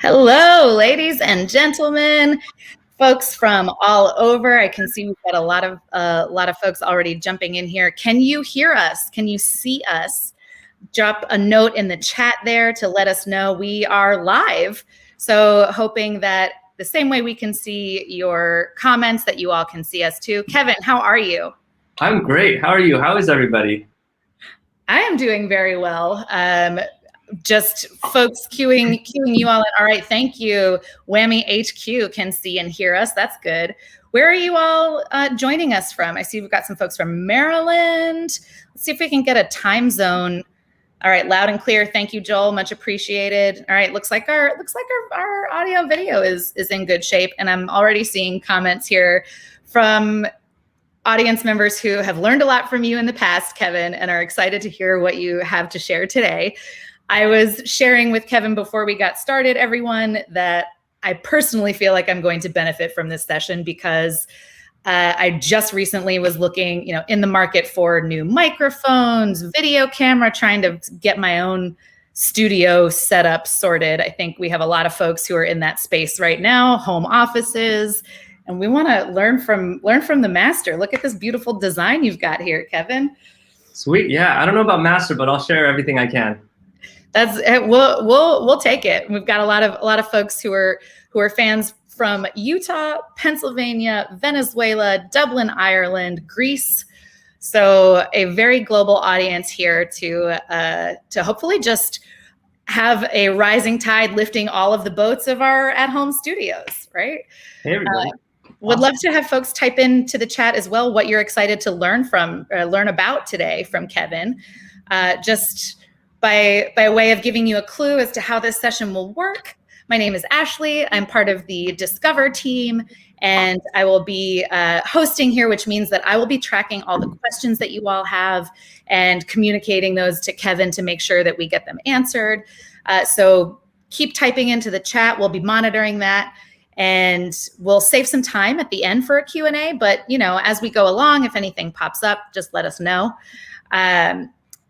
Hello, ladies and gentlemen, folks from all over. I can see we've got a lot of folks already jumping in here. Can you hear us? Can you see us? Drop a note in the chat there to let us know we are live. So hoping that the same way we can see your comments, that you all can see us too. Kevin, how are you? I'm great. How are you? How is everybody? I am doing very well. Just folks queuing you all in. All right, thank you. Whammy HQ can see and hear us. That's good. Where are you all joining us from? I see we've got some folks from Maryland. Let's see if we can get a time zone. All right, loud and clear. Thank you, Joel. Much appreciated. All right, looks like our audio video is in good shape, and I'm already seeing comments here from audience members who have learned a lot from you in the past, Kevin, and are excited to hear what you have to share today. I was sharing with Kevin before we got started, everyone, that I personally feel like I'm going to benefit from this session because I just recently was looking, in the market for new microphones, video camera, trying to get my own studio setup sorted. I think we have a lot of folks who are in that space right now, home offices, and we want to learn from the master. Look at this beautiful design you've got here, Kevin. Sweet. Yeah, I don't know about master, but I'll share everything I can. We'll take it. We've got a lot of folks who are fans from Utah, Pennsylvania, Venezuela, Dublin, Ireland, Greece. So a very global audience here to hopefully just have a rising tide lifting all of the boats of our at-home studios, right? Hey, everybody. Would love to have folks type into the chat as well what you're excited to learn about today from Kevin. Just by way of giving you a clue as to how this session will work, my name is Ashley. I'm part of the Discover team, and I will be hosting here, which means that I will be tracking all the questions that you all have and communicating those to Kevin to make sure that we get them answered. So keep typing into the chat. We'll be monitoring that, and we'll save some time at the end for a Q&A. But, as we go along, if anything pops up, just let us know.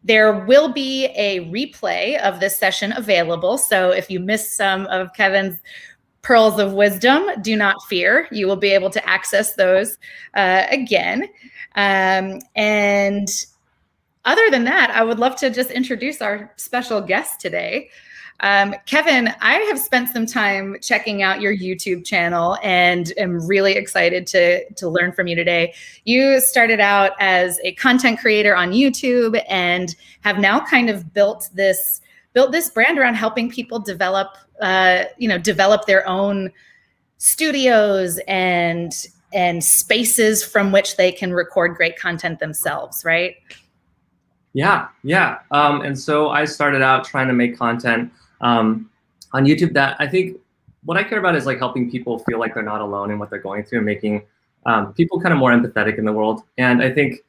There will be a replay of this session available. So if you missed some of Kevin's pearls of wisdom, do not fear. You will be able to access those again. And other than that, I would love to just introduce our special guest today. Kevin, I have spent some time checking out your YouTube channel and am really excited to learn from you today. You started out as a content creator on YouTube and have now kind of built this brand around helping people develop their own studios and spaces from which they can record great content themselves, right? Yeah. And so I started out trying to make content on YouTube that I think what I care about is like helping people feel like they're not alone in what they're going through and making people kind of more empathetic in the world. And I think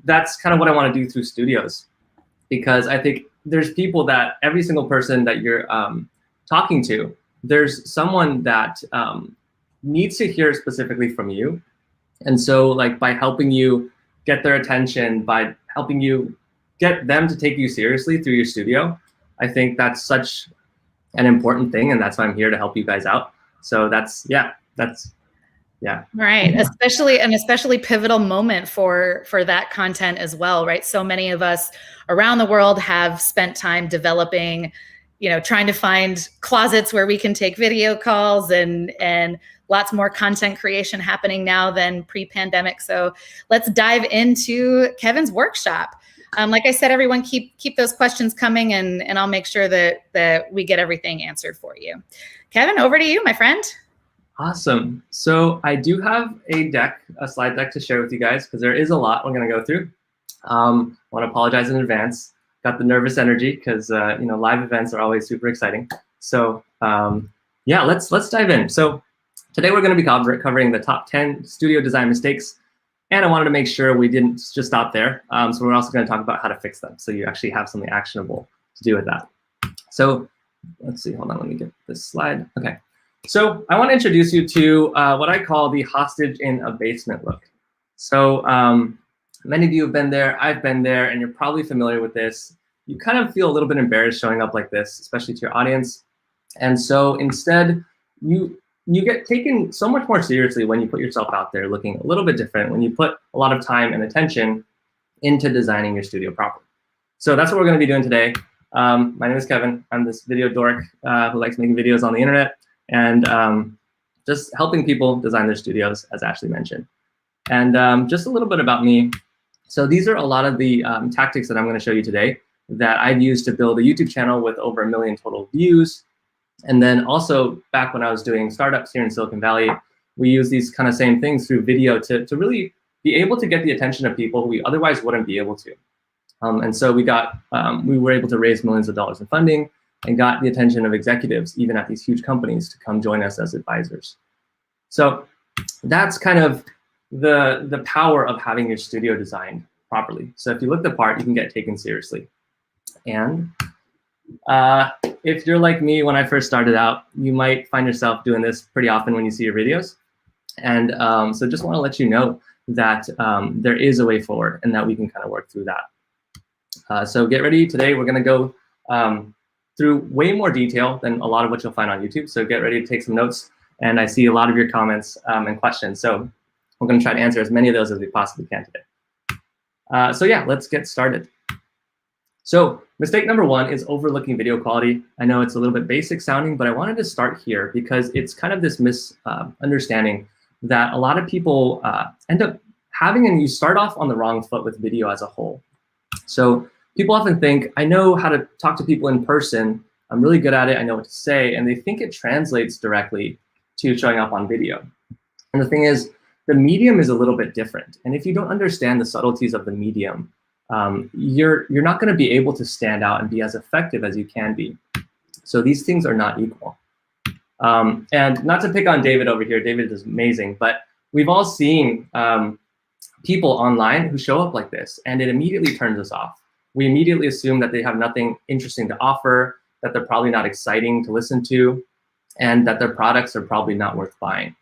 that's kind of what I want to do through studios, because I think there's people that every single person that you're talking to, there's someone that needs to hear specifically from you. And so like by helping you get their attention, by helping you get them to take you seriously through your studio, I think that's such an important thing, and that's why I'm here to help you guys out. So that's right. Especially pivotal moment for that content as well, right? So many of us around the world have spent time developing, trying to find closets where we can take video calls and lots more content creation happening now than pre-pandemic. So let's dive into Kevin's workshop. Like I said, everyone keep those questions coming, and I'll make sure that we get everything answered for you. Kevin, over to you, my friend. Awesome. So I do have a slide deck to share with you guys, because there is a lot we're going to go through. I want to apologize in advance. Got the nervous energy because live events are always super exciting. So yeah, let's dive in. So today we're going to be covering the top 10 studio design mistakes. And I wanted to make sure we didn't just stop there. So we're also going to talk about how to fix them, so you actually have something actionable to do with that. So let's see, hold on, let me get this slide. Okay, so I want to introduce you to what I call the hostage in a basement look. So many of you have been there, I've been there, and you're probably familiar with this. You kind of feel a little bit embarrassed showing up like this, especially to your audience. And so instead, you get taken so much more seriously when you put yourself out there looking a little bit different, when you put a lot of time and attention into designing your studio properly. So that's what we're going to be doing today. My name is Kevin. I'm this video dork who likes making videos on the internet and just helping people design their studios, as Ashley mentioned. And just a little bit about me. So these are a lot of the tactics that I'm going to show you today that I've used to build a YouTube channel with over 1 million total views. And then also back when I was doing startups here in Silicon Valley, we use these kind of same things through video to really be able to get the attention of people who we otherwise wouldn't be able to. And so we were able to raise millions of dollars in funding and got the attention of executives, even at these huge companies, to come join us as advisors. So that's kind of the power of having your studio designed properly. So if you look the part, you can get taken seriously. And if you're like me, when I first started out, you might find yourself doing this pretty often when you see your videos. And so just want to let you know that there is a way forward and that we can kind of work through that. So get ready. Today we're going to go through way more detail than a lot of what you'll find on YouTube. So get ready to take some notes. And I see a lot of your comments and questions. So we're going to try to answer as many of those as we possibly can today. So yeah, let's get started. So mistake number one is overlooking video quality. I know it's a little bit basic sounding, but I wanted to start here because it's kind of this misunderstanding that a lot of people end up having, and you start off on the wrong foot with video as a whole. So people often think, I know how to talk to people in person. I'm really good at it. I know what to say. And they think it translates directly to showing up on video. And the thing is, the medium is a little bit different. And if you don't understand the subtleties of the medium, you're not going to be able to stand out and be as effective as you can be. So these things are not equal. And not to pick on David over here, David is amazing, but we've all seen people online who show up like this, and it immediately turns us off. We immediately assume that they have nothing interesting to offer, that they're probably not exciting to listen to, and that their products are probably not worth buying.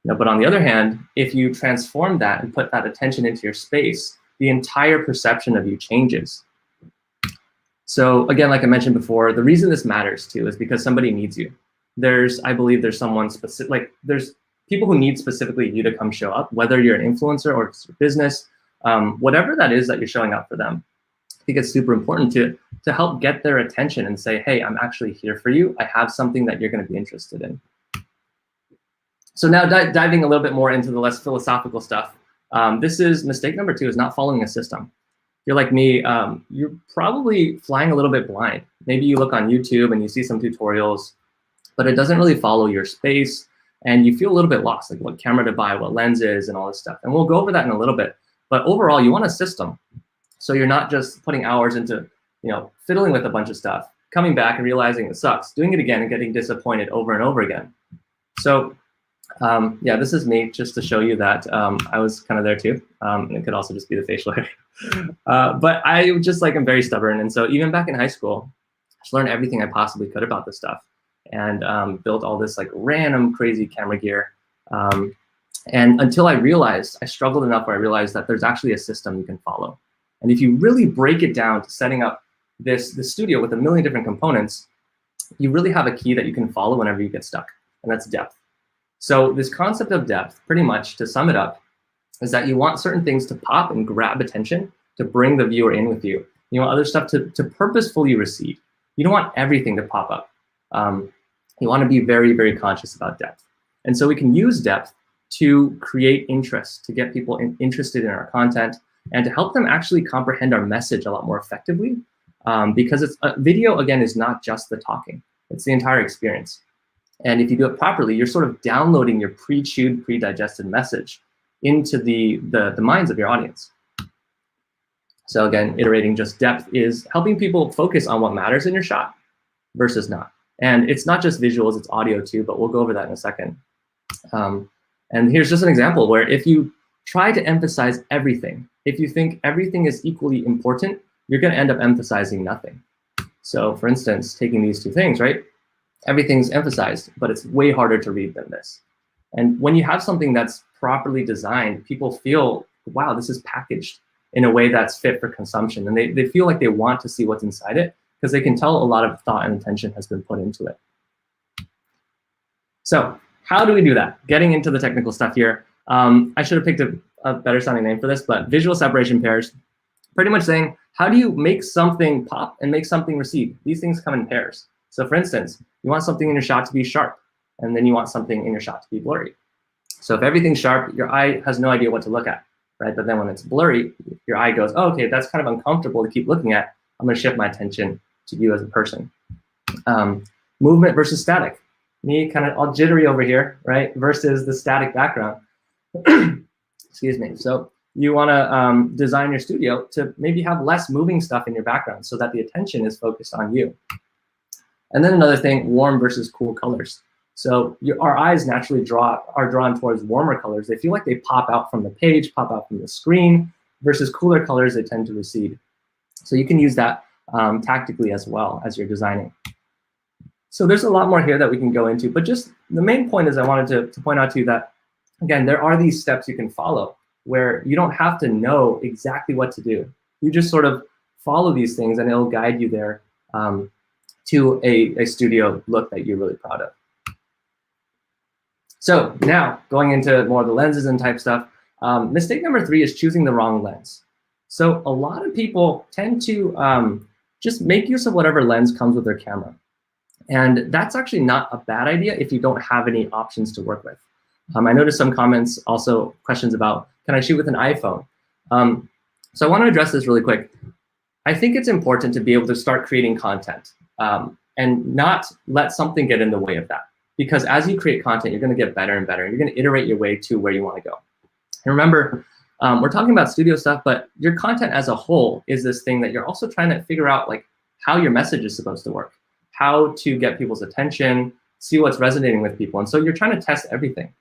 But on the other hand, if you transform that and put that attention into your space, the entire perception of you changes. So again, like I mentioned before, the reason this matters too is because somebody needs you. I believe there's someone specific, like there's people who need specifically you to come show up, whether you're an influencer or it's your business, whatever that is that you're showing up for them. I think it's super important to help get their attention and say, hey, I'm actually here for you. I have something that you're going to be interested in. So now diving a little bit more into the less philosophical stuff. This is mistake number two, is not following a system. If you're like me, you're probably flying a little bit blind. Maybe you look on YouTube and you see some tutorials, but it doesn't really follow your space, and you feel a little bit lost, like what camera to buy, what lenses, and all this stuff. And we'll go over that in a little bit. But overall, you want a system. So you're not just putting hours into, fiddling with a bunch of stuff, coming back and realizing it sucks, doing it again and getting disappointed over and over again. So yeah, this is me, just to show you that I was kind of there too. And it could also just be the facial hair. But I just I'm very stubborn. And so even back in high school, I just learned everything I possibly could about this stuff and built all this random crazy camera gear. And until I struggled enough where I realized that there's actually a system you can follow. And if you really break it down to setting up this studio with 1 million different components, you really have a key that you can follow whenever you get stuck, and that's depth. So this concept of depth, pretty much to sum it up, is that you want certain things to pop and grab attention to bring the viewer in with you. You want other stuff to purposefully recede. You don't want everything to pop up. You want to be very, very conscious about depth. And so we can use depth to create interest, to get people interested in our content, and to help them actually comprehend our message a lot more effectively. Because video, again, is not just the talking. It's the entire experience. And if you do it properly, you're sort of downloading your pre-chewed, pre-digested message into the minds of your audience. So again, iterating just depth is helping people focus on what matters in your shot versus not. And it's not just visuals, it's audio too, but we'll go over that in a second. And here's just an example where if you try to emphasize everything, if you think everything is equally important, you're going to end up emphasizing nothing. So for instance, taking these two things, right? Everything's emphasized, but it's way harder to read than this. And when you have something that's properly designed, people feel, wow, this is packaged in a way that's fit for consumption. And they feel like they want to see what's inside it because they can tell a lot of thought and attention has been put into it. So how do we do that? Getting into the technical stuff here. I should have picked a better sounding name for this, but visual separation pairs, pretty much saying, how do you make something pop and make something recede? These things come in pairs. So for instance, you want something in your shot to be sharp, and then you want something in your shot to be blurry. So if everything's sharp, your eye has no idea what to look at, right? But then when it's blurry, your eye goes, oh, okay, that's kind of uncomfortable to keep looking at. I'm gonna shift my attention to you as a person. Movement versus static. Me kind of all jittery over here, right? Versus the static background. Excuse me. So you want to design your studio to maybe have less moving stuff in your background so that the attention is focused on you. And then another thing, warm versus cool colors. So our eyes naturally are drawn towards warmer colors. They feel like they pop out from the page, pop out from the screen, versus cooler colors, they tend to recede. So you can use that tactically as well as you're designing. So there's a lot more here that we can go into, but just the main point is I wanted to point out to you that, again, there are these steps you can follow where you don't have to know exactly what to do. You just sort of follow these things and it'll guide you there to a studio look that you're really proud of. So now going into more of the lenses and type stuff, mistake number 3 is choosing the wrong lens. So a lot of people tend to just make use of whatever lens comes with their camera. And that's actually not a bad idea if you don't have any options to work with. I noticed some comments, also questions about, can I shoot with an iPhone? So I want to address this really quick. I think it's important to be able to start creating content and not let something get in the way of that. Because as you create content, you're going to get better and better. And you're going to iterate your way to where you want to go. And remember, we're talking about studio stuff, but your content as a whole is this thing that you're also trying to figure out, like, how your message is supposed to work, how to get people's attention, see what's resonating with people. And so you're trying to test everything.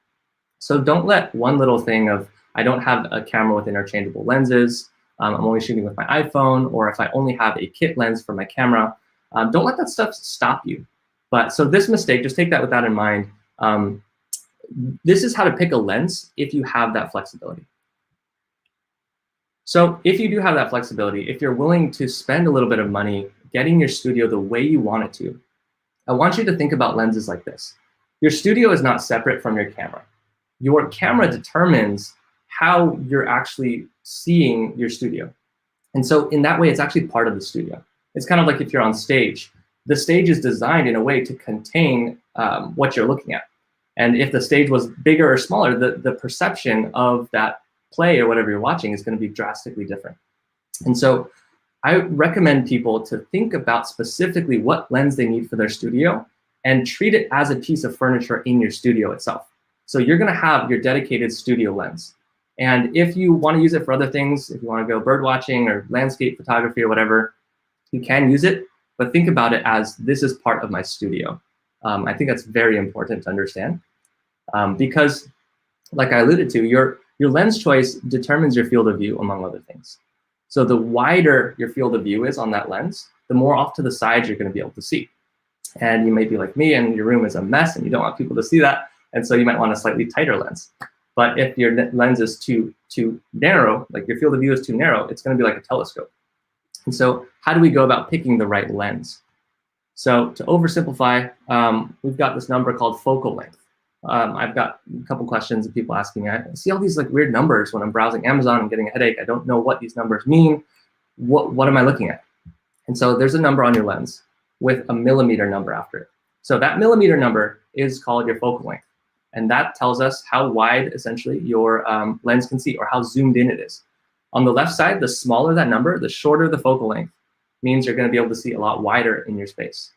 So don't let one little thing of, I don't have a camera with interchangeable lenses, I'm only shooting with my iPhone, or if I only have a kit lens for my camera, don't let that stuff stop you. But so this mistake, just take that with that in mind. This is how to pick a lens if you have that flexibility. So if you do have that flexibility, if you're willing to spend a little bit of money getting your studio the way you want it to, I want you to think about lenses like this. Your studio is not separate from your camera. Your camera determines how you're actually seeing your studio. And so in that way, it's actually part of the studio. It's kind of like if you're on stage. The stage is designed in a way to contain what you're looking at. And if the stage was bigger or smaller, the perception of that play or whatever you're watching is going to be drastically different. And so I recommend people to think about specifically what lens they need for their studio and treat it as a piece of furniture in your studio itself. So you're going to have your dedicated studio lens. And if you want to use it for other things, if you want to go bird watching or landscape photography or whatever, you can use it, but think about it as this is part of my studio. I think that's very important to understand because, like I alluded to, your lens choice determines your field of view, among other things. So the wider your field of view is on that lens, the more off to the sides you're going to be able to see. And you may be like me and your room is a mess and you don't want people to see that. And so you might want a slightly tighter lens. But if your lens is too narrow, like your field of view is too narrow, it's going to be like a telescope. And so how do we go about picking the right lens? So to oversimplify, we've got this number called focal length. I've got a couple questions of people asking me. I see all these like weird numbers when I'm browsing Amazon. I'm getting a headache. I don't know what these numbers mean. What am I looking at? And so there's a number on your lens with a millimeter number after it. So that millimeter number is called your focal length. And that tells us how wide, essentially, your lens can see or how zoomed in it is. On the left side, the smaller that number, the shorter the focal length, means you're going to be able to see a lot wider in your space.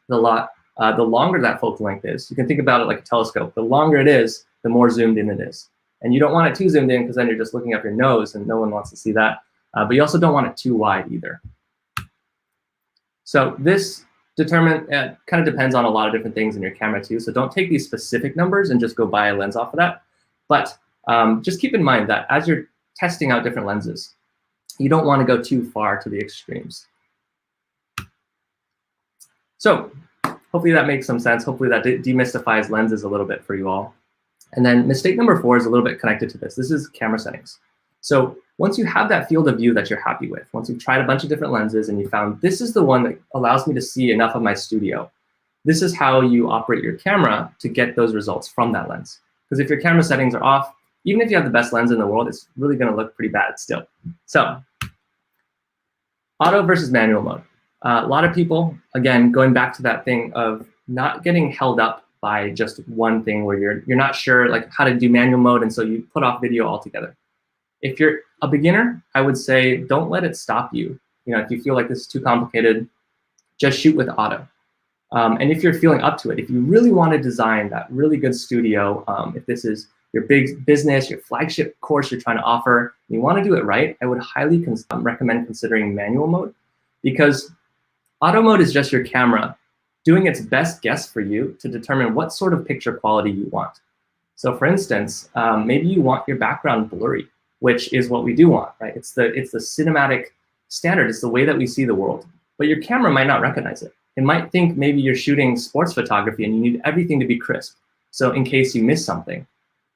The longer that focal length is, you can think about it like a telescope. The longer it is, the more zoomed in it is. And you don't want it too zoomed in because then you're just looking up your nose and no one wants to see that. But you also don't want it too wide either. So this kind of depends on a lot of different things in your camera too. So don't take these specific numbers and just go buy a lens off of that. But just keep in mind that as you're testing out different lenses, you don't want to go too far to the extremes. So hopefully that makes some sense. Hopefully that demystifies lenses a little bit for you all. And then mistake number 4 is a little bit connected to this. This is camera settings. So once you have that field of view that you're happy with, once you've tried a bunch of different lenses and you found this is the one that allows me to see enough of my studio, this is how you operate your camera to get those results from that lens. Because if your camera settings are off, even if you have the best lens in the world, it's really going to look pretty bad still. So auto versus manual mode. A lot of people, again, going back to that thing of not getting held up by just one thing where you're not sure like how to do manual mode, and so you put off video altogether. If you're a beginner, I would say don't let it stop you. You know, if you feel like this is too complicated, just shoot with auto. And if you're feeling up to it, if you really want to design that really good studio, if this is your big business, your flagship course you're trying to offer, and you want to do it right, I would highly recommend considering manual mode, because auto mode is just your camera doing its best guess for you to determine what sort of picture quality you want. So for instance, maybe you want your background blurry, which is what we do want, right? It's the cinematic standard. It's the way that we see the world. But your camera might not recognize it. It might think maybe you're shooting sports photography and you need everything to be crisp. So in case you miss something,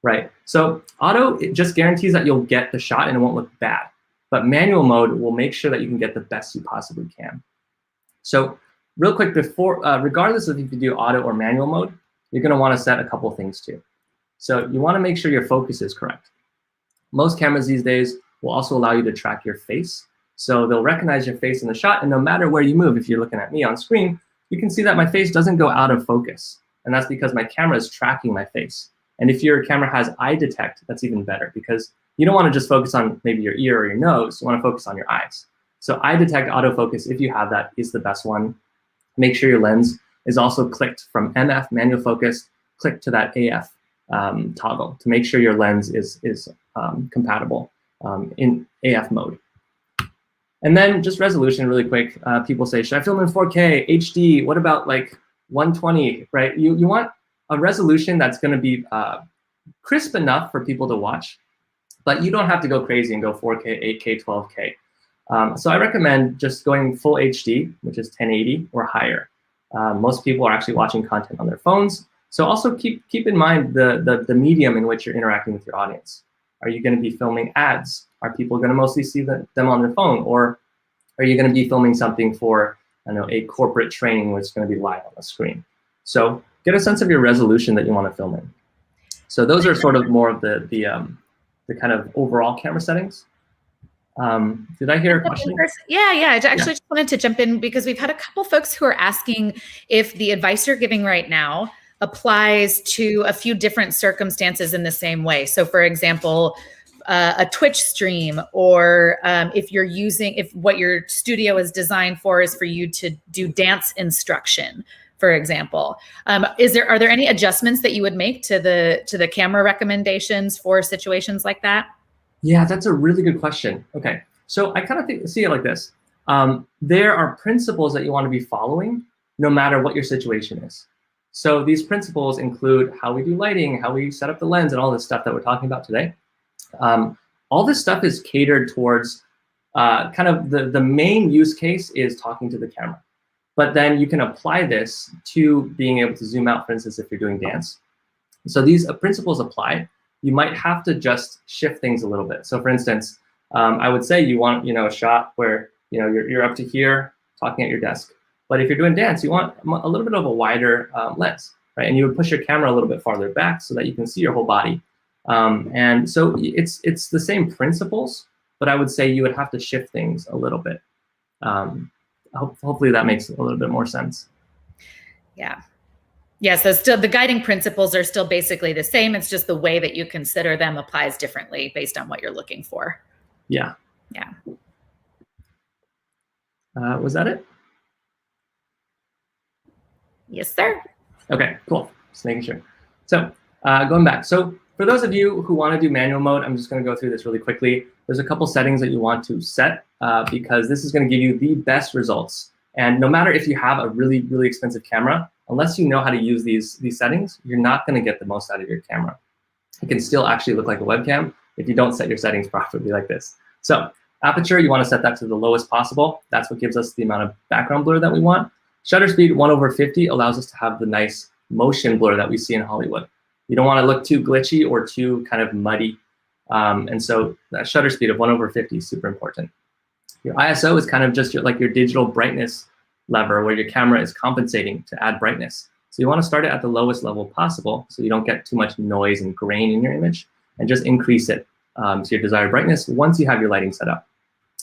right? So auto, it just guarantees that you'll get the shot and it won't look bad. But manual mode will make sure that you can get the best you possibly can. So real quick, before, regardless of if you do auto or manual mode, you're gonna wanna set a couple things too. So you wanna make sure your focus is correct. Most cameras these days will also allow you to track your face. So they'll recognize your face in the shot, and no matter where you move, if you're looking at me on screen, you can see that my face doesn't go out of focus. And that's because my camera is tracking my face. And if your camera has eye detect, that's even better, because you don't want to just focus on maybe your ear or your nose, you want to focus on your eyes. So eye detect autofocus, if you have that, is the best one. Make sure your lens is also clicked from MF, manual focus, click to that AF toggle to make sure your lens is compatible in AF mode. And then just resolution really quick. People say, should I film in 4K, HD? What about like 120, right? You want a resolution that's gonna be crisp enough for people to watch, but you don't have to go crazy and go 4K, 8K, 12K. So I recommend just going full HD, which is 1080 or higher. Most people are actually watching content on their phones. So also keep in mind the medium in which you're interacting with your audience. Are you gonna be filming ads? Are people gonna mostly see them on their phone? Or are you gonna be filming something for, I don't know, a corporate training where it's gonna be live on the screen? So get a sense of your resolution that you wanna film in. So those are sort of more of the kind of overall camera settings. Did I hear a question? Yeah. I actually just wanted to jump in because we've had a couple folks who are asking if the advice you're giving right now applies to a few different circumstances in the same way. So for example, a Twitch stream, or if what your studio is designed for is for you to do dance instruction, for example. Are there any adjustments that you would make to the camera recommendations for situations like that? Yeah, that's a really good question. Okay, so I kind of see it like this. There are principles that you want to be following no matter what your situation is. So these principles include how we do lighting, how we set up the lens, and all this stuff that we're talking about today. All this stuff is catered towards kind of the main use case is talking to the camera. But then you can apply this to being able to zoom out, for instance, if you're doing dance. So these principles apply. You might have to just shift things a little bit. So for instance, I would say you want a shot where you're up to here talking at your desk. But if you're doing dance, you want a little bit of a wider lens, right? And you would push your camera a little bit farther back so that you can see your whole body. And so it's the same principles, but I would say you would have to shift things a little bit. Hopefully that makes a little bit more sense. Yeah. Yeah, so still the guiding principles are still basically the same. It's just the way that you consider them applies differently based on what you're looking for. Yeah. Yeah. Was that it? Yes, sir. Okay, cool. Just making sure. So going back. So for those of you who want to do manual mode, I'm just going to go through this really quickly. There's a couple settings that you want to set because this is going to give you the best results. And no matter if you have a really, really expensive camera, unless you know how to use these settings, you're not going to get the most out of your camera. It can still actually look like a webcam if you don't set your settings properly like this. So aperture, you want to set that to the lowest possible. That's what gives us the amount of background blur that we want. Shutter speed 1/50 allows us to have the nice motion blur that we see in Hollywood. You don't want to look too glitchy or too kind of muddy. And so that shutter speed of 1/50 is super important. Your ISO is kind of just your digital brightness lever where your camera is compensating to add brightness. So you want to start it at the lowest level possible so you don't get too much noise and grain in your image, and just increase it to your desired brightness once you have your lighting set up.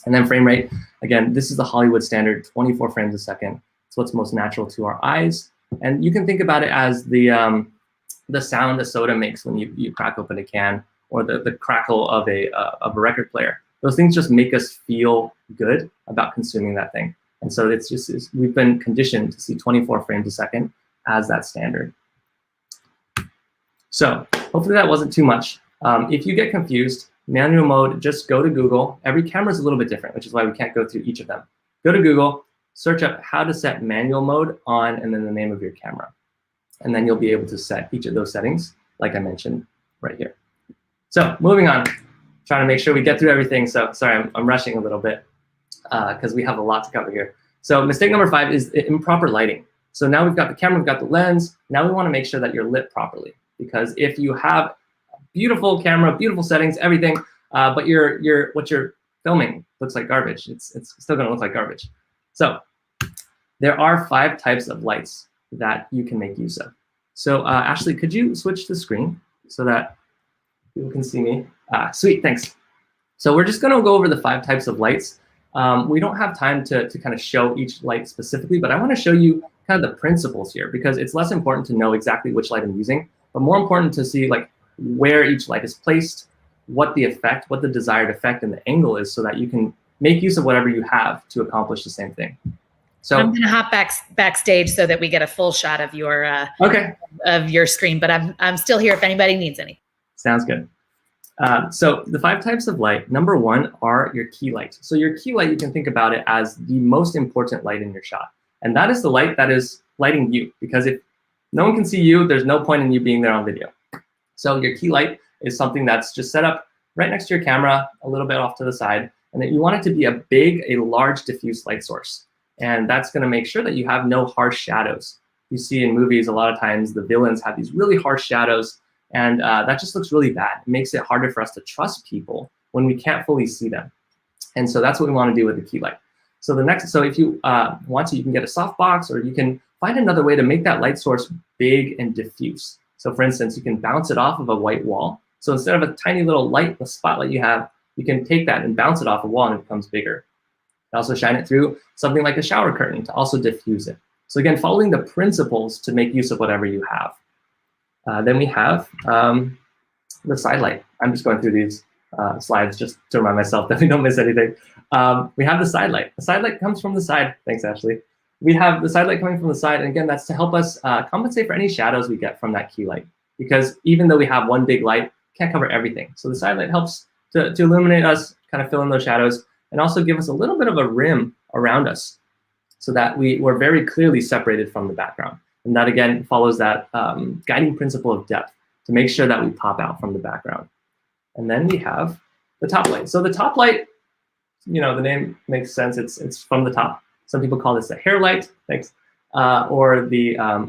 And then frame rate, again, this is the Hollywood standard, 24 frames a second. It's what's most natural to our eyes. And you can think about it as the sound a soda makes when you crack open a can, or the crackle of a record player. Those things just make us feel good about consuming that thing. And so we've been conditioned to see 24 frames a second as that standard. So hopefully that wasn't too much. If you get confused, manual mode, just go to Google. Every camera is a little bit different, which is why we can't go through each of them. Go to Google, search up how to set manual mode on, and then the name of your camera. And then you'll be able to set each of those settings, like I mentioned right here. So moving on, trying to make sure we get through everything. So sorry, I'm rushing a little bit because we have a lot to cover here. So mistake number 5 is improper lighting. So now we've got the camera, we've got the lens. Now we want to make sure that you're lit properly, because if you have a beautiful camera, beautiful settings, everything, but what you're filming looks like garbage, it's still going to look like garbage. So there are 5 types of lights that you can make use of. So Ashley, could you switch the screen so that people can see me? Sweet, thanks. So we're just going to go over the 5 types of lights. We don't have time to kind of show each light specifically, but I want to show you kind of the principles here, because it's less important to know exactly which light I'm using, but more important to see like where each light is placed, what the effect, what the desired effect and the angle is, so that you can make use of whatever you have to accomplish the same thing. So I'm going to hop backstage so that we get a full shot of your of your screen, but I'm still here if anybody needs any. Sounds good. So the 5 types of light, number 1 are your key light. So your key light, you can think about it as the most important light in your shot. And that is the light that is lighting you, because if no one can see you, there's no point in you being there on video. So your key light is something that's just set up right next to your camera, a little bit off to the side, and that you want it to be a large diffuse light source. And that's going to make sure that you have no harsh shadows. You see in movies, a lot of times the villains have these really harsh shadows, and that just looks really bad. It makes it harder for us to trust people when we can't fully see them. And so that's what we want to do with the key light. So if you want to, you can get a softbox, or you can find another way to make that light source big and diffuse. So for instance, you can bounce it off of a white wall. So instead of a tiny little light, the spotlight you have, you can take that and bounce it off a wall and it becomes bigger. Also shine it through something like a shower curtain to also diffuse it. So again, following the principles to make use of whatever you have. Then we have the side light. I'm just going through these slides just to remind myself that we don't miss anything. We have the side light. The side light comes from the side. Thanks, Ashley. We have the side light coming from the side. And again, that's to help us compensate for any shadows we get from that key light. Because even though we have one big light, it can't cover everything. So the side light helps to illuminate us, kind of fill in those shadows, and also give us a little bit of a rim around us so that we're very clearly separated from the background. And that, again, follows that guiding principle of depth to make sure that we pop out from the background. And then we have the top light. So the top light, the name makes sense. It's from the top. Some people call this a hair light, thanks, and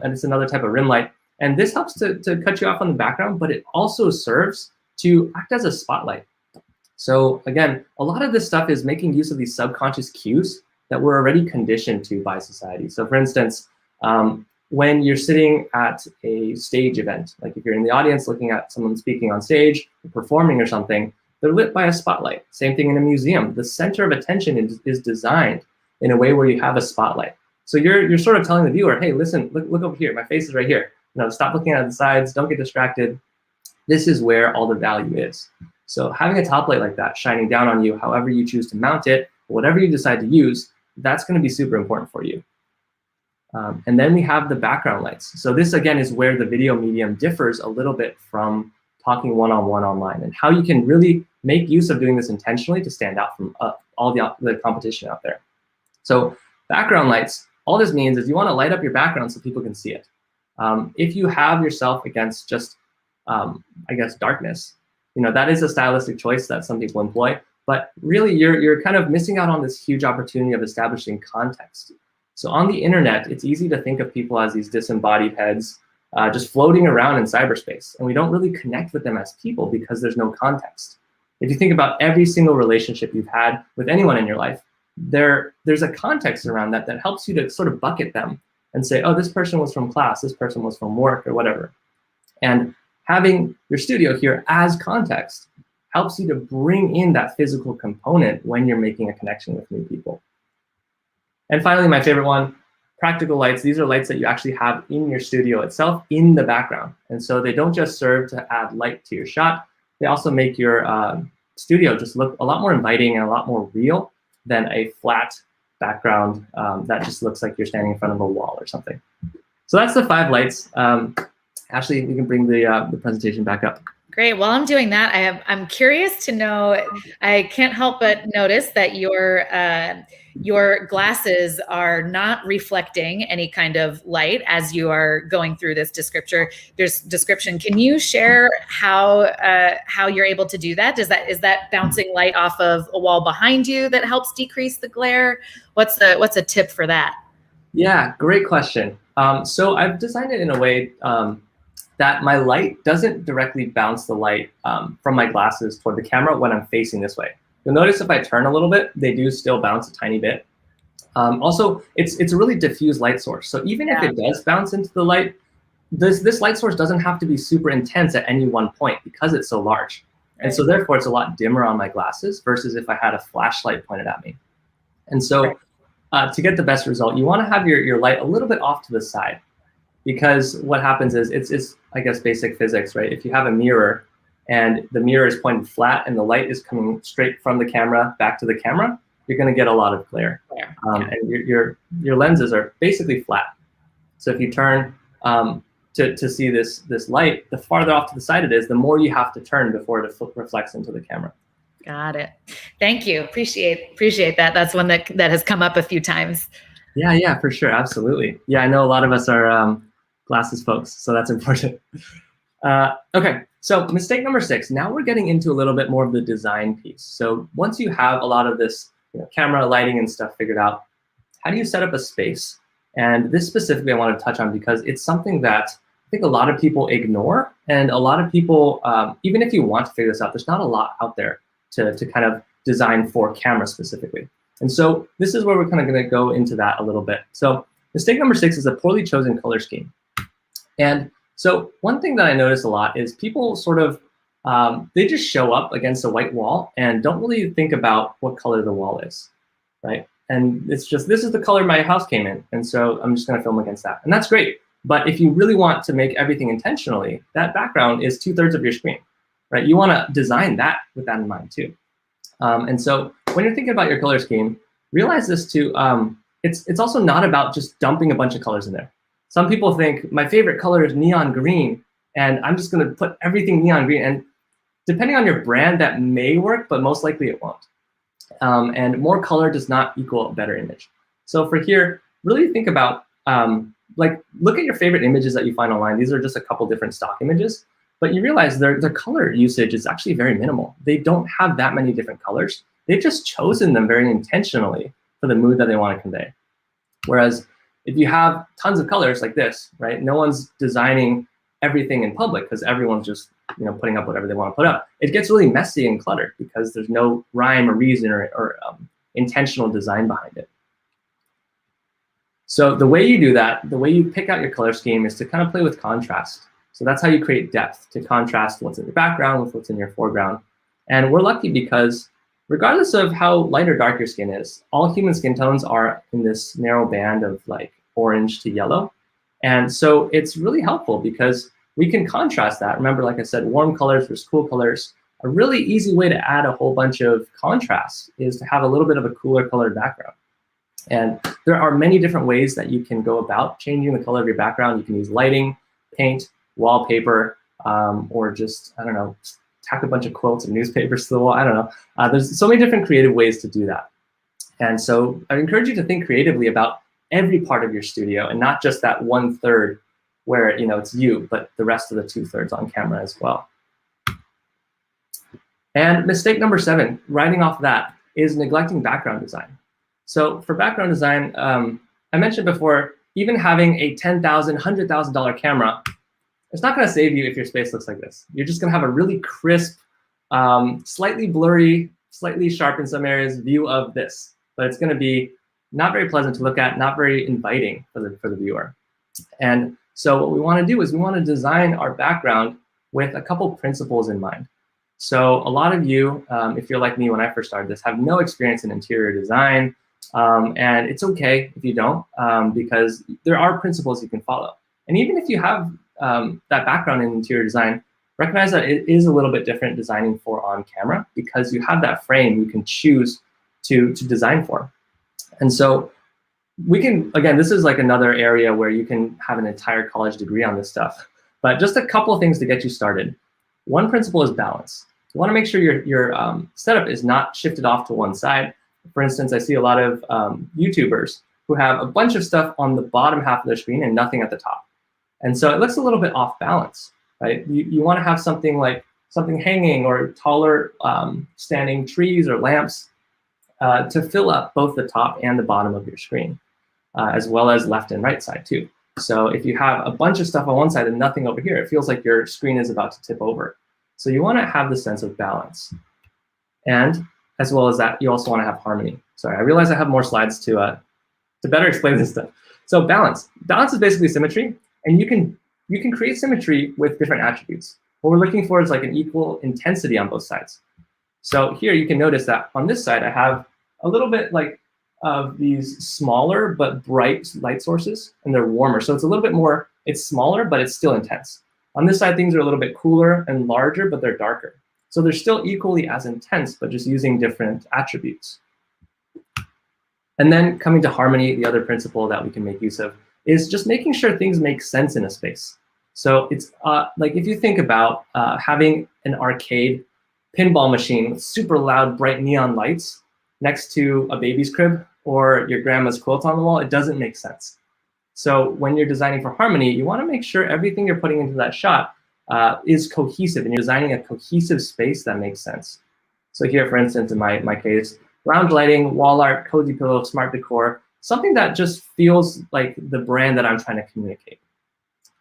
it's another type of rim light. And this helps to cut you off on the background, but it also serves to act as a spotlight. So again, a lot of this stuff is making use of these subconscious cues that we're already conditioned to by society. So for instance, when you're sitting at a stage event, like if you're in the audience looking at someone speaking on stage, or performing or something, they're lit by a spotlight. Same thing in a museum. The center of attention is designed in a way where you have a spotlight. So you're sort of telling the viewer, hey, listen, look over here. My face is right here. Stop looking at the sides. Don't get distracted. This is where all the value is. So having a top light like that shining down on you, however you choose to mount it, whatever you decide to use, that's going to be super important for you. And then we have the background lights. So this, again, is where the video medium differs a little bit from talking one-on-one online, and how you can really make use of doing this intentionally to stand out from all the competition out there. So background lights, all this means is you want to light up your background so people can see it. If you have yourself against just, I guess, darkness, that is a stylistic choice that some people employ, but really you're kind of missing out on this huge opportunity of establishing context. So on the internet, it's easy to think of people as these disembodied heads just floating around in cyberspace, and we don't really connect with them as people because there's no context. If you think about every single relationship you've had with anyone in your life, there's a context around that that helps you to sort of bucket them and say, oh, this person was from class, this person was from work, or whatever. And having your studio here as context helps you to bring in that physical component when you're making a connection with new people. And finally, my favorite one, practical lights. These are lights that you actually have in your studio itself in the background. And so they don't just serve to add light to your shot, they also make your studio just look a lot more inviting and a lot more real than a flat background that just looks like you're standing in front of a wall or something. So that's the 5 lights. Ashley, you can bring the presentation back up. Great. While I'm doing that, I'm curious to know, I can't help but notice that your glasses are not reflecting any kind of light as you are going through this description. Can you share how you're able to do that? Is that bouncing light off of a wall behind you that helps decrease the glare? What's a tip for that? Yeah, great question. So I've designed it in a way that my light doesn't directly bounce the light from my glasses toward the camera when I'm facing this way. You'll notice if I turn a little bit, they do still bounce a tiny bit. Also, it's a really diffuse light source. So even if it does bounce into the light, this light source doesn't have to be super intense at any one point because it's so large. Right. And so therefore, it's a lot dimmer on my glasses versus if I had a flashlight pointed at me. And so to get the best result, you want to have your light a little bit off to the side. Because what happens is, it's I guess, basic physics, right? If you have a mirror and the mirror is pointed flat and the light is coming straight from the camera back to the camera, you're going to get a lot of glare. And your lenses are basically flat. So if you turn to see this light, the farther off to the side it is, the more you have to turn before it reflects into the camera. Got it. Thank you. Appreciate that. That's one that has come up a few times. Yeah, for sure. Absolutely. Yeah, I know a lot of us are glasses folks, so that's important. Okay, so mistake number 6. Now we're getting into a little bit more of the design piece. So once you have a lot of this camera, lighting, and stuff figured out, how do you set up a space? And this specifically I want to touch on because it's something that I think a lot of people ignore. And a lot of people, even if you want to figure this out, there's not a lot out there to kind of design for camera specifically. And so this is where we're kind of going to go into that a little bit. So mistake number 6 is a poorly chosen color scheme. And so one thing that I notice a lot is people sort of, they just show up against a white wall and don't really think about what color the wall is, right? And it's just, this is the color my house came in. And so I'm just going to film against that. And that's great. But if you really want to make everything intentionally, that background is 2/3 of your screen, right? You want to design that with that in mind too. And so when you're thinking about your color scheme, realize this too, it's also not about just dumping a bunch of colors in there. Some people think my favorite color is neon green, and I'm just going to put everything neon green. And depending on your brand, that may work, but most likely it won't. And more color does not equal a better image. So for here, really think about, look at your favorite images that you find online. These are just a couple different stock images. But you realize their color usage is actually very minimal. They don't have that many different colors. They've just chosen them very intentionally for the mood that they want to convey. Whereas if you have tons of colors like this, right, no one's designing everything in public because everyone's just putting up whatever they want to put up. It gets really messy and cluttered because there's no rhyme or reason or intentional design behind it. So the way you do that, the way you pick out your color scheme is to kind of play with contrast. So that's how you create depth, to contrast what's in your background with what's in your foreground. And we're lucky because regardless of how light or dark your skin is, all human skin tones are in this narrow band of like orange to yellow. And so it's really helpful because we can contrast that. Remember, like I said, warm colors versus cool colors. A really easy way to add a whole bunch of contrast is to have a little bit of a cooler colored background. And there are many different ways that you can go about changing the color of your background. You can use lighting, paint, wallpaper, or just, I don't know, tack a bunch of quilts and newspapers to the wall. I don't know. There's so many different creative ways to do that. And so I encourage you to think creatively about every part of your studio and not just that 1/3 where it's you, but the rest of the 2/3 on camera as well. And mistake number 7, riding off that, is neglecting background design. So for background design, I mentioned before, even having a $10,000, $100,000 camera, it's not going to save you if your space looks like this. You're just going to have a really crisp, slightly blurry, slightly sharp in some areas view of this. but it's going to be not very pleasant to look at, not very inviting for the viewer. And so what we want to do is we want to design our background with a couple principles in mind. So a lot of you, if you're like me when I first started this, have no experience in interior design, and it's okay if you don't, because there are principles you can follow. And even if you have that background in interior design, recognize that it is a little bit different designing for on camera, because you have that frame you can choose to design for. And so we can, again, this is like another area where you can have an entire college degree on this stuff. But just a couple of things to get you started. One principle is balance. You want to make sure your setup is not shifted off to one side. For instance, I see a lot of YouTubers who have a bunch of stuff on the bottom half of their screen and nothing at the top. And so it looks a little bit off balance, right? You want to have something like something hanging or taller standing trees or lamps to fill up both the top and the bottom of your screen, as well as left and right side too. So if you have a bunch of stuff on one side and nothing over here, it feels like your screen is about to tip over. So you want to have the sense of balance. And as well as that, you also want to have harmony. Sorry, I realize I have more slides to better explain this stuff. So balance. Balance is basically symmetry, and you can create symmetry with different attributes. What we're looking for is like an equal intensity on both sides. So here you can notice that on this side, I have a little bit like of these smaller but bright light sources, and they're warmer. So it's a little bit more, it's smaller, but it's still intense. On this side, things are a little bit cooler and larger, but they're darker. So they're still equally as intense, but just using different attributes. And then coming to harmony, the other principle that we can make use of is just making sure things make sense in a space. So it's like if you think about having an arcade pinball machine with super loud, bright neon lights next to a baby's crib or your grandma's quilt on the wall, it doesn't make sense. So when you're designing for harmony, you want to make sure everything you're putting into that shot is cohesive, and you're designing a cohesive space that makes sense. So here, for instance, in my case, lounge lighting, wall art, cozy pillow, smart decor, something that just feels like the brand that I'm trying to communicate.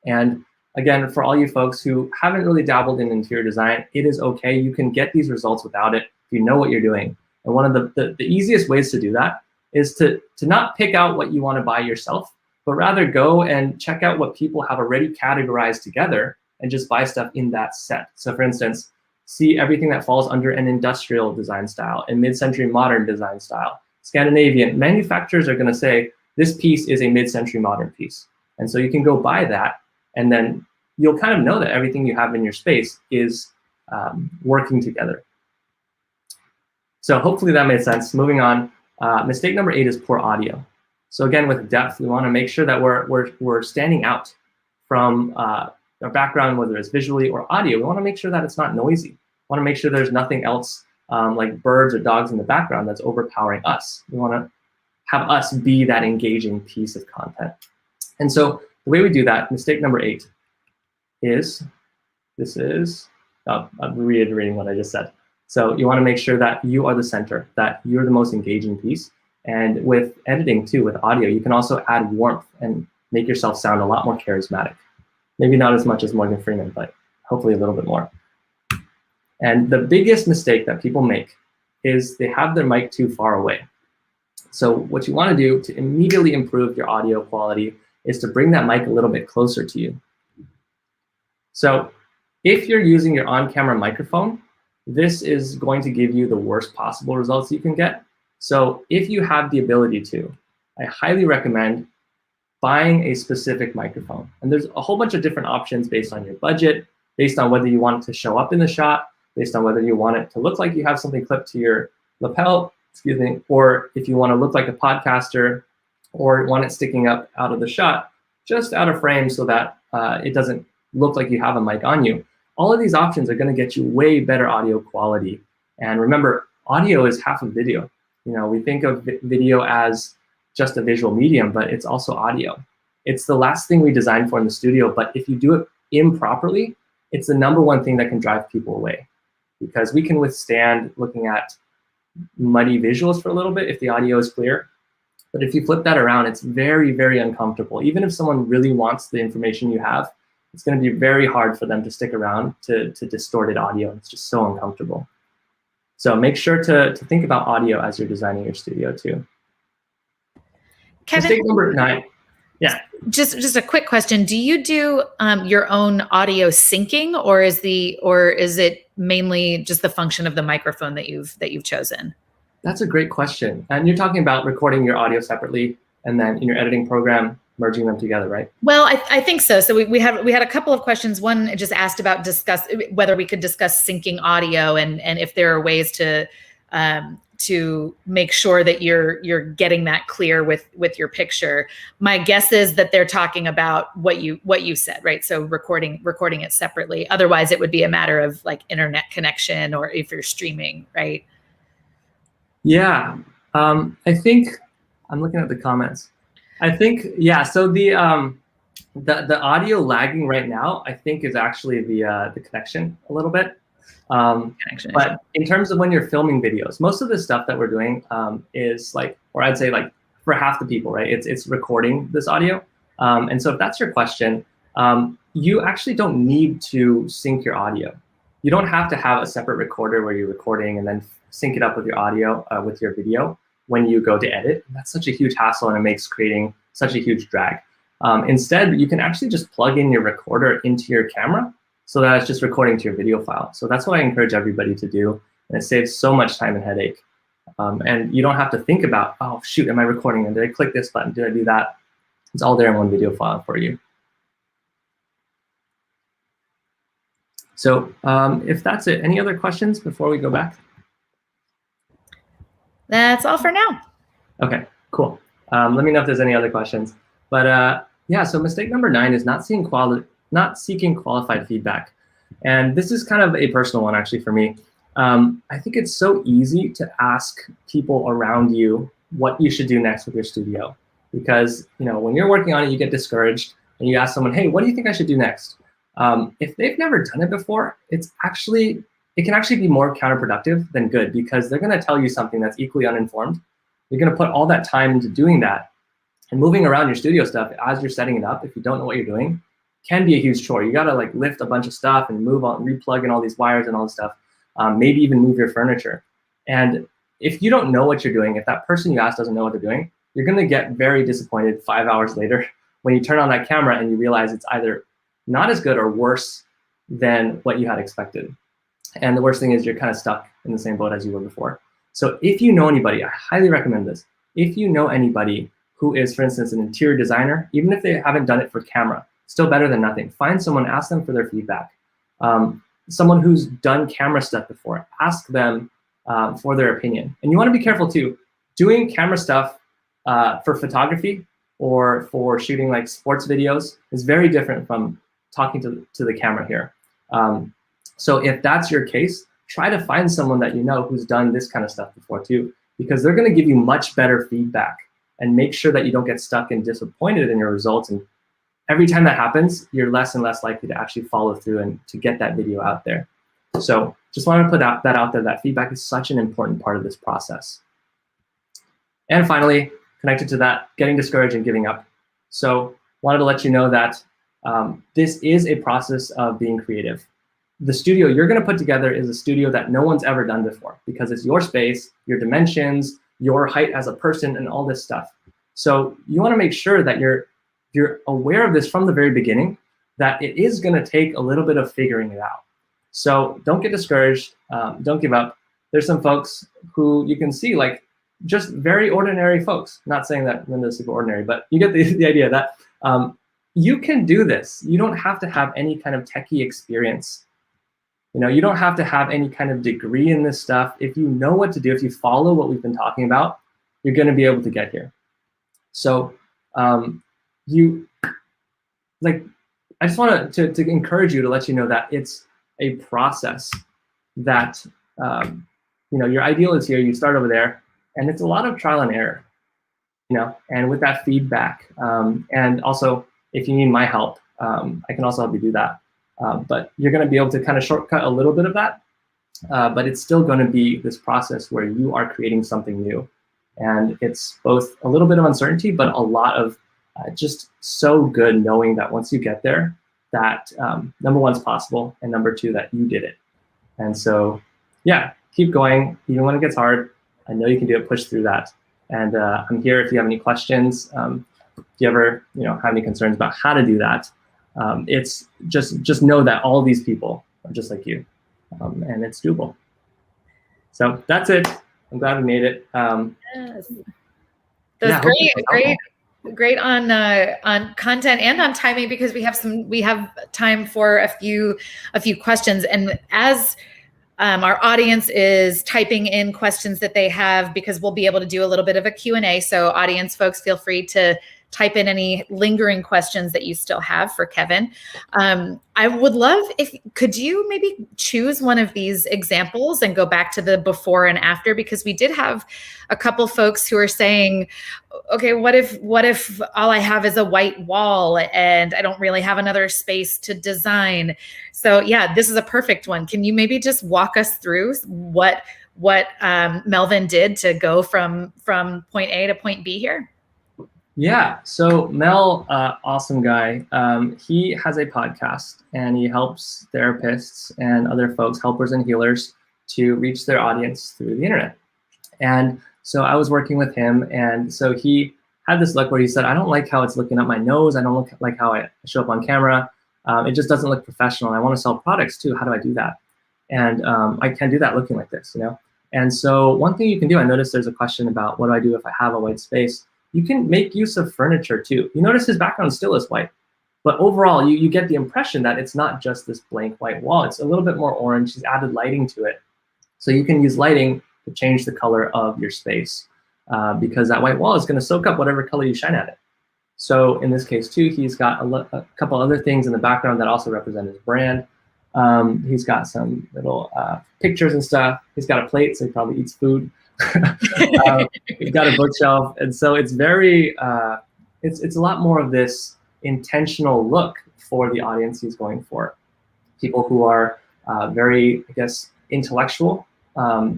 And again, for all you folks who haven't really dabbled in interior design, it is okay. You can get these results without it if you know what you're doing. And one of the easiest ways to do that is to not pick out what you want to buy yourself, but rather go and check out what people have already categorized together and just buy stuff in that set. So for instance, see everything that falls under an industrial design style, a mid-century modern design style, Scandinavian. Manufacturers are going to say, this piece is a mid-century modern piece. And so you can go buy that, and then you'll kind of know that everything you have in your space is working together. So hopefully that made sense. Moving on, mistake number 8 is poor audio. So again, with depth, we want to make sure that we're standing out from our background, whether it's visually or audio. We want to make sure that it's not noisy. We want to make sure there's nothing else like birds or dogs in the background that's overpowering us. We want to have us be that engaging piece of content. And so the way we do that, mistake number 8 is, I'm reiterating what I just said. So you want to make sure that you are the center, that you're the most engaging piece. And with editing too, with audio, you can also add warmth and make yourself sound a lot more charismatic. Maybe not as much as Morgan Freeman, but hopefully a little bit more. And the biggest mistake that people make is they have their mic too far away. So what you want to do to immediately improve your audio quality is to bring that mic a little bit closer to you. So if you're using your on-camera microphone, this is going to give you the worst possible results you can get. So if you have the ability to, I highly recommend buying a specific microphone. And there's a whole bunch of different options based on your budget, based on whether you want it to show up in the shot, based on whether you want it to look like you have something clipped to your lapel, or if you want to look like a podcaster, or want it sticking up out of the shot, just out of frame so that it doesn't look like you have a mic on you. All of these options are going to get you way better audio quality. And remember, audio is half of video. You know, we think of video as just a visual medium, but it's also audio. It's the last thing we designed for in the studio, but if you do it improperly, it's the #1 thing that can drive people away, because we can withstand looking at muddy visuals for a little bit if the audio is clear. But if you flip that around, it's very, very uncomfortable. Even if someone really wants the information you have, it's going to be very hard for them to stick around to distorted audio. It's just so uncomfortable. So make sure to think about audio as you're designing your studio too. Kevin, Mistake number 9. Yeah. Just a quick question. Do you do your own audio syncing, or is it mainly just the function of the microphone that you've chosen? That's a great question. And you're talking about recording your audio separately and then in your editing program, merging them together, right? Well, I think so. So we had a couple of questions. One just asked about whether we could discuss syncing audio and if there are ways to make sure that you're getting that clear with your picture. My guess is that they're talking about what you said, right? So recording it separately. Otherwise, it would be a matter of like internet connection or if you're streaming, right? Yeah, I think I'm looking at the comments. I think, yeah. So the audio lagging right now, I think, is actually the connection a little bit. Connection. But in terms of when you're filming videos, most of the stuff that we're doing is like, or I'd say like for half the people, right? It's recording this audio. And so if that's your question, you actually don't need to sync your audio. You don't have to have a separate recorder where you're recording and then sync it up with your audio, with your video when you go to edit. That's such a huge hassle and it makes creating such a huge drag. Instead, you can actually just plug in your recorder into your camera so that it's just recording to your video file. So that's what I encourage everybody to do. And it saves so much time and headache. And you don't have to think about, oh, shoot, am I recording? And did I click this button? Did I do that? It's all there in one video file for you. So if that's it, any other questions before we go back? That's all for now. Okay, cool. Let me know if there's any other questions. But yeah, so mistake number 9 is not seeking qualified feedback. And this is kind of a personal one actually for me. I think it's so easy to ask people around you what you should do next with your studio. Because when you're working on it, you get discouraged and you ask someone, hey, what do you think I should do next? If they've never done it before, it can actually be more counterproductive than good, because they're going to tell you something that's equally uninformed. You're going to put all that time into doing that, and moving around your studio stuff as you're setting it up, if you don't know what you're doing, can be a huge chore. You got to like lift a bunch of stuff and move on, replug in all these wires and all this stuff, maybe even move your furniture. And if you don't know what you're doing, if that person you asked doesn't know what they're doing, you're going to get very disappointed 5 hours later when you turn on that camera and you realize it's either not as good or worse than what you had expected. And the worst thing is you're kind of stuck in the same boat as you were before. So if you know anybody, I highly recommend this. If you know anybody who is, for instance, an interior designer, even if they haven't done it for camera, still better than nothing. Find someone, ask them for their feedback. Someone who's done camera stuff before, ask them for their opinion. And you want to be careful too. Doing camera stuff for photography or for shooting like sports videos is very different from talking to the camera here. So if that's your case, try to find someone that you know who's done this kind of stuff before too, because they're going to give you much better feedback and make sure that you don't get stuck and disappointed in your results. And every time that happens, you're less and less likely to actually follow through and to get that video out there. So just wanted to put that out there, that feedback is such an important part of this process. And finally, connected to that, getting discouraged and giving up. So wanted to let you know that this is a process of being creative. The studio you're going to put together is a studio that no one's ever done before, because it's your space, your dimensions, your height as a person, and all this stuff. So you want to make sure that you're aware of this from the very beginning, that it is going to take a little bit of figuring it out. So don't get discouraged. Don't give up. There's some folks who you can see, like just very ordinary folks. Not saying that Linda's super ordinary, but you get the idea that you can do this. You don't have to have any kind of techie experience. You don't have to have any kind of degree in this stuff. If you know what to do, if you follow what we've been talking about, you're going to be able to get here. So I just want to encourage you, to let you know that it's a process, that your ideal is here, you start over there, and it's a lot of trial and error, and with that feedback. And also, if you need my help, I can also help you do that. But you're going to be able to kind of shortcut a little bit of that. But it's still going to be this process where you are creating something new. And it's both a little bit of uncertainty, but a lot of just so good knowing that once you get there, that number one, it's possible, and number two, that you did it. And so, yeah, keep going. Even when it gets hard, I know you can do it. Push through that. And I'm here if you have any questions. If you ever have any concerns about how to do that, it's just know that all these people are just like you, and it's doable. So that's it. I'm glad we made it. Yes. That's great on content and on timing, because we have time for a few questions. And as our audience is typing in questions that they have, because we'll be able to do a little bit of a Q&A. So audience folks, feel free to type in any lingering questions that you still have for Kevin. I would love could you maybe choose one of these examples and go back to the before and after, because we did have a couple folks who are saying, okay, what if all I have is a white wall and I don't really have another space to design? So yeah, this is a perfect one. Can you maybe just walk us through what Melvin did to go from point A to point B here? Yeah, so Mel, awesome guy. He has a podcast and he helps therapists and other folks, helpers and healers, to reach their audience through the internet. And so I was working with him, and so he had this look where he said, I don't like how it's looking up my nose. I don't like how I show up on camera. It just doesn't look professional. I want to sell products too. How do I do that? And I can't do that looking like this, And so one thing you can do, I noticed there's a question about what do I do if I have a white space? You can make use of furniture too. You notice his background still is white, but overall you get the impression that it's not just this blank white wall. It's a little bit more orange. He's added lighting to it. So you can use lighting to change the color of your space, because that white wall is going to soak up whatever color you shine at it. So in this case too, he's got a couple other things in the background that also represent his brand. He's got some little pictures and stuff. He's got a plate, so he probably eats food. He's got a bookshelf, and so it's very it's a lot more of this intentional look for the audience he's going for. People who are very, I guess, intellectual,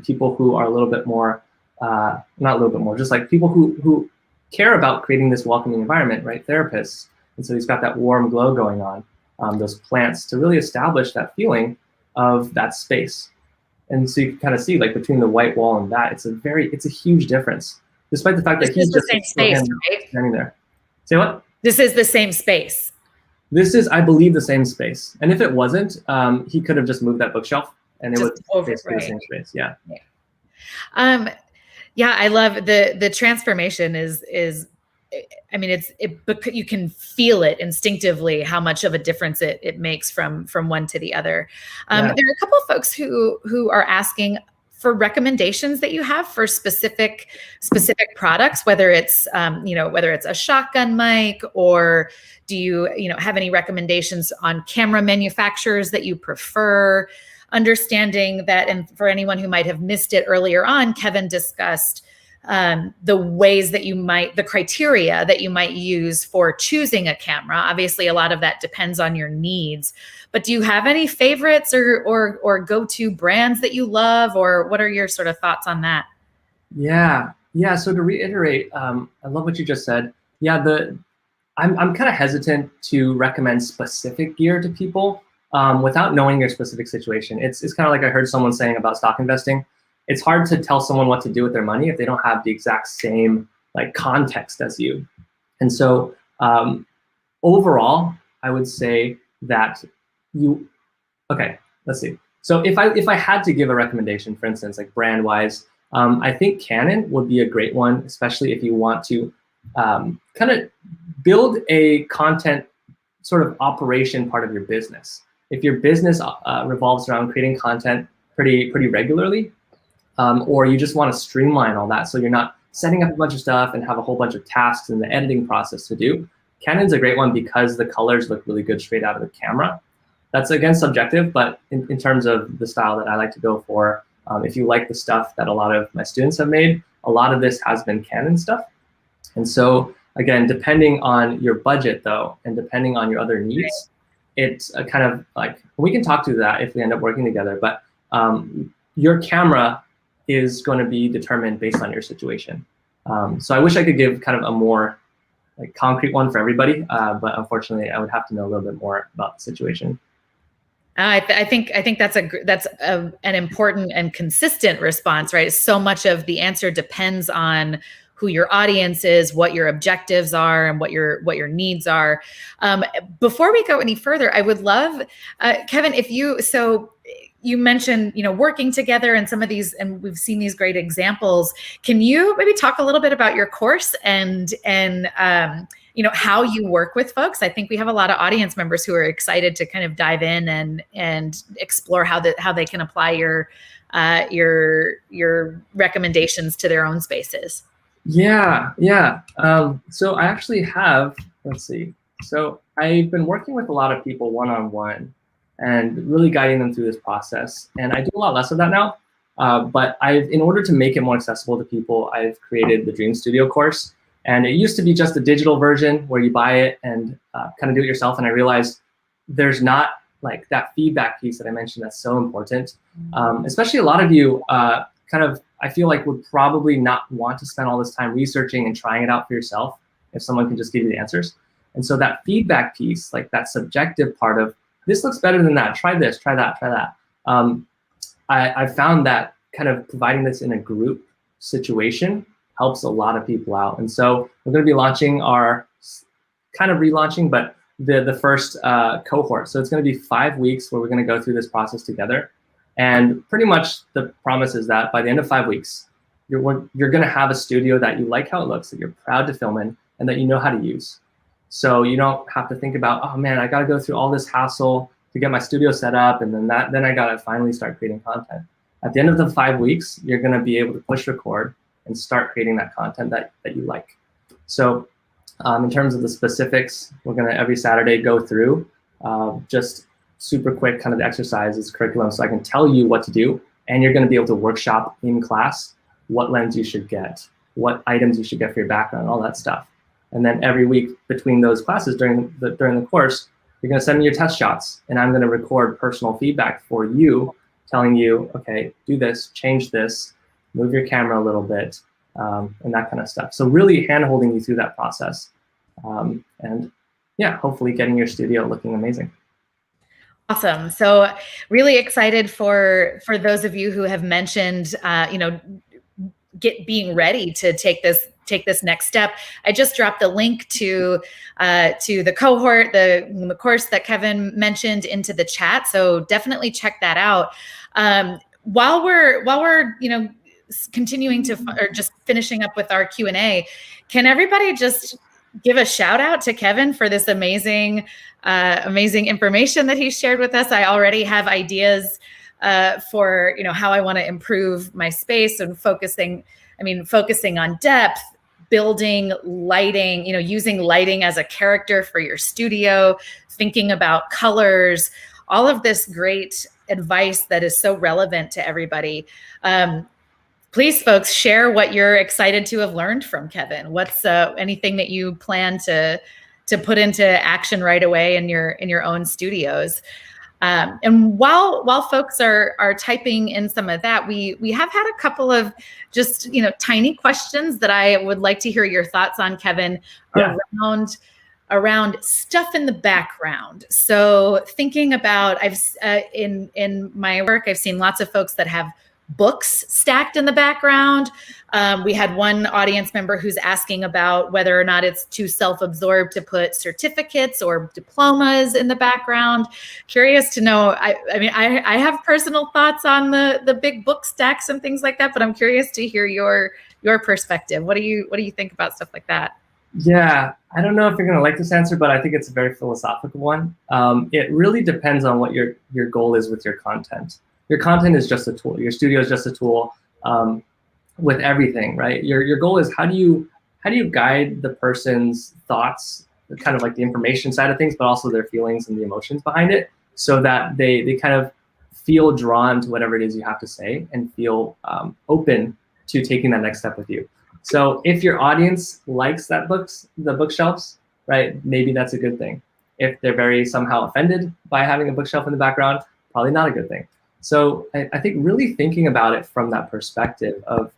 people who are a little bit more, not a little bit more, just like people who care about creating this welcoming environment, right? Therapists. And so he's got that warm glow going on, those plants, to really establish that feeling of that space. And so you can kind of see, like, between the white wall and that, it's a huge difference, despite the fact that he's just the same space, right? Standing there. Say what? This is the same space. This is, I believe, the same space. And if it wasn't, he could have just moved that bookshelf, and it was basically the same space. Yeah. Yeah, I love the transformation is I mean, you can feel it instinctively how much of a difference it makes from one to the other. There are a couple of folks who are asking for recommendations that you have for specific products, whether it's a shotgun mic, or do you have any recommendations on camera manufacturers that you prefer? Understanding that, and for anyone who might have missed it earlier on, Kevin discussed the ways that the criteria that you might use for choosing a camera. Obviously, a lot of that depends on your needs, but do you have any favorites or go-to brands that you love, or what are your sort of thoughts on that? Yeah. So to reiterate, I love what you just said. Yeah, I'm kind of hesitant to recommend specific gear to people without knowing your specific situation. It's kind of like I heard someone saying about stock investing. It's hard to tell someone what to do with their money if they don't have the exact same context as you. And so overall, I would say that let's see. So if I had to give a recommendation, for instance, like brand wise, I think Canon would be a great one, especially if you want to kind of build a content sort of operation part of your business. If your business revolves around creating content pretty regularly, or you just want to streamline all that so you're not setting up a bunch of stuff and have a whole bunch of tasks in the editing process to do, Canon's a great one because the colors look really good straight out of the camera. That's, again, subjective, but in terms of the style that I like to go for, if you like the stuff that a lot of my students have made, a lot of this has been Canon stuff. And so, again, depending on your budget, though, and depending on your other needs, it's a kind of we can talk through that if we end up working together, but your camera is going to be determined based on your situation. So I wish I could give kind of a more concrete one for everybody, but unfortunately I would have to know a little bit more about the situation. I think that's an important and consistent response, right? So much of the answer depends on who your audience is, what your objectives are, and what your needs are. Before we go any further, I would love, Kevin, if you mentioned, working together and some of these, and we've seen these great examples. Can you maybe talk a little bit about your course and how you work with folks? I think we have a lot of audience members who are excited to kind of dive in and explore how they can apply your recommendations to their own spaces. Yeah. So I actually have, let's see. So I've been working with a lot of people one-on-one and really guiding them through this process. And I do a lot less of that now. But in order to make it more accessible to people, I've created the Dream Studio course. And it used to be just a digital version where you buy it and kind of do it yourself. And I realized there's not like that feedback piece that I mentioned that's so important. Especially a lot of you I feel like would probably not want to spend all this time researching and trying it out for yourself if someone can just give you the answers. And so that feedback piece, like that subjective part of, this looks better than that, try this, try that, try that. I found that kind of providing this in a group situation helps a lot of people out. And so we're going to be launching relaunching, but the first cohort. So it's going to be 5 weeks where we're going to go through this process together. And pretty much the promise is that by the end of 5 weeks, you're going to have a studio that you like how it looks, that you're proud to film in, and that you know how to use. So you don't have to think about, oh man, I got to go through all this hassle to get my studio set up, and then I got to finally start creating content. At the end of the 5 weeks, you're going to be able to push record and start creating that content that you like. So in terms of the specifics, we're going to every Saturday go through just super quick kind of the exercises, curriculum, so I can tell you what to do, and you're going to be able to workshop in class what lens you should get, what items you should get for your background, all that stuff. And then every week between those classes during the course, you're going to send me your test shots, and I'm going to record personal feedback for you, telling you, okay, do this, change this, move your camera a little bit, and that kind of stuff. So really hand-holding you through that process. And yeah, hopefully getting your studio looking amazing. Awesome. So really excited for those of you who have mentioned, being ready to take this next step. I just dropped the link to the cohort, the course that Kevin mentioned into the chat. So definitely check that out. While we're continuing or just finishing up with our Q&A, can everybody just give a shout out to Kevin for this amazing information that he shared with us? I already have ideas for how I want to improve my space and focusing on depth, building lighting, using lighting as a character for your studio, thinking about colors, all of this great advice that is so relevant to everybody. Please, folks, share what you're excited to have learned from Kevin. What's anything that you plan to put into action right away in your own studios? And while folks are typing in some of that, we have had a couple of just tiny questions that I would like to hear your thoughts on, Kevin, around stuff in the background. So thinking about, in my work, I've seen lots of folks that have books stacked in the background. We had one audience member who's asking about whether or not it's too self-absorbed to put certificates or diplomas in the background. Curious to know. I have personal thoughts on the big book stacks and things like that, but I'm curious to hear your perspective. What do you think about stuff like that? Yeah, I don't know if you're going to like this answer, but I think it's a very philosophical one. It really depends on what your goal is with your content. Your content is just a tool. Your studio is just a tool with everything, right? Your goal is how do you guide the person's thoughts, kind of like the information side of things, but also their feelings and the emotions behind it, so that they kind of feel drawn to whatever it is you have to say and feel open to taking that next step with you. So if your audience likes the bookshelves, right, maybe that's a good thing. If they're very somehow offended by having a bookshelf in the background, probably not a good thing. So I think really thinking about it from that perspective of,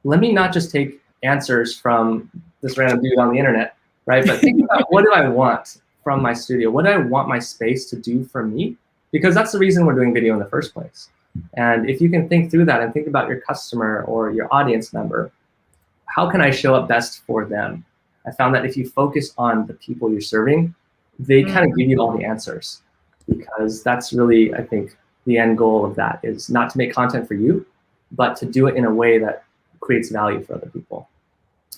let me not just take answers from this random dude on the internet, right? But think about, what do I want from my studio? What do I want my space to do for me? Because that's the reason we're doing video in the first place. And if you can think through that and think about your customer or your audience member, how can I show up best for them? I found that if you focus on the people you're serving, they kind of give you all the answers, because that's really, I think, the end goal of that is not to make content for you, but to do it in a way that creates value for other people.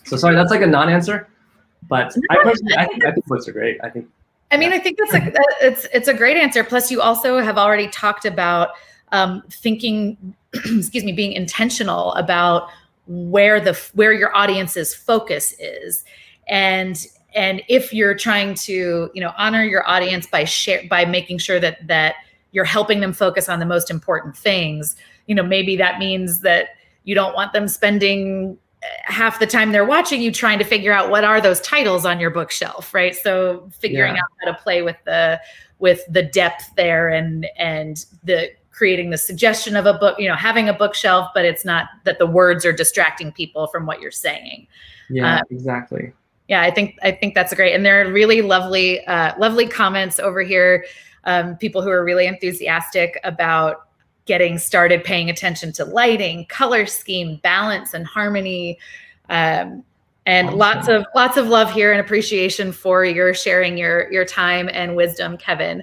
So sorry, that's like a non-answer, but I think books are great. I mean, I think it's a great answer. Plus, you also have already talked about thinking, excuse me, being intentional about where your audience's focus is, and if you're trying to, honor your audience by making sure that you're helping them focus on the most important things, maybe that means that you don't want them spending half the time they're watching you trying to figure out what are those titles on your bookshelf, right? So figuring out how to play with the depth there and the creating the suggestion of a book, having a bookshelf, but it's not that the words are distracting people from what you're saying. Yeah, exactly. Yeah, I think that's great. And there are really lovely comments over here. People who are really enthusiastic about getting started paying attention to lighting, color scheme, balance, and harmony. And awesome. lots of love here and appreciation for your sharing your time and wisdom, Kevin.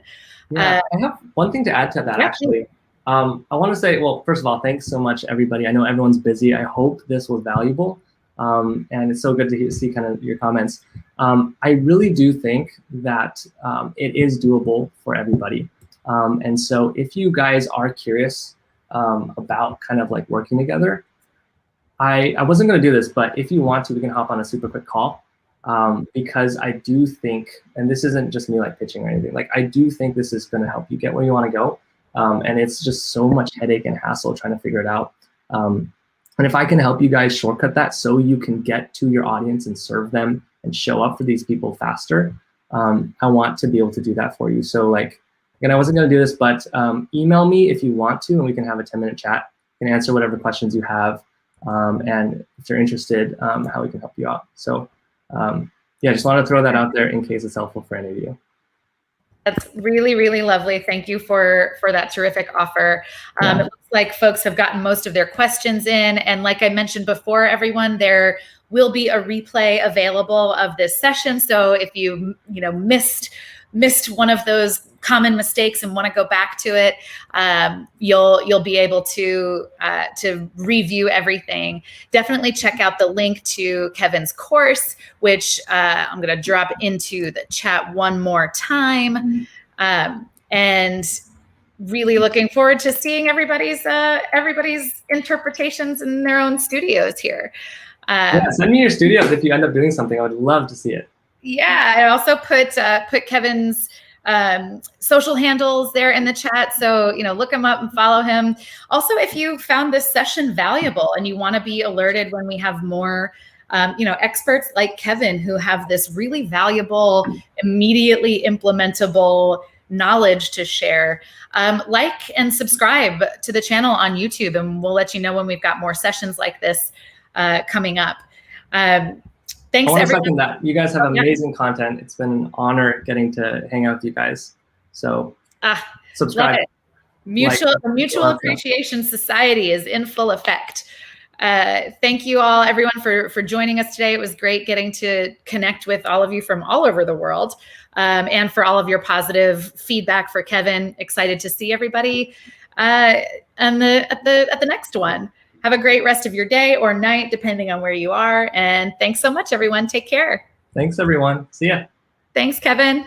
Yeah, I have one thing to add to that, actually. I want to say, well, first of all, thanks so much, everybody. I know everyone's busy. I hope this was valuable. And it's so good to see kind of your comments. I really do think that it is doable for everybody. And so if you guys are curious about kind of like working together, I wasn't going to do this, but if you want to, we can hop on a super quick call, because I do think, and this isn't just me like pitching or anything, like I do think this is going to help you get where you want to go. And it's just so much headache and hassle trying to figure it out. And if I can help you guys shortcut that so you can get to your audience and serve them and show up for these people faster, I want to be able to do that for you. So like, again, I wasn't going to do this, but email me if you want to, and we can have a 10-minute chat. I can answer whatever questions you have. And if you're interested, how we can help you out. So yeah, just want to throw that out there in case it's helpful for any of you. That's really, really lovely. Thank you for that terrific offer. It looks like folks have gotten most of their questions in. And like I mentioned before, everyone, there will be a replay available of this session. So if you missed one of those common mistakes and want to go back to it, you'll be able to review everything. Definitely check out the link to Kevin's course, which I'm going to drop into the chat one more time. And really looking forward to seeing everybody's interpretations in their own studios here. Send me your studios if you end up doing something. I would love to see it. Yeah, I also put Kevin's social handles there in the chat. So, look him up and follow him. Also, if you found this session valuable and you want to be alerted when we have more, experts like Kevin who have this really valuable, immediately implementable knowledge to share, like and subscribe to the channel on YouTube, and we'll let you know when we've got more sessions like this coming up. Thanks, I want to everyone. second that. You guys have amazing content. It's been an honor getting to hang out with you guys. So subscribe. The Mutual Appreciation Society is in full effect. Thank you all, everyone, for joining us today. It was great getting to connect with all of you from all over the world, and for all of your positive feedback for Kevin. Excited to see everybody at the next one. Have a great rest of your day or night, depending on where you are. And thanks so much, everyone. Take care. Thanks, everyone. See ya. Thanks, Kevin.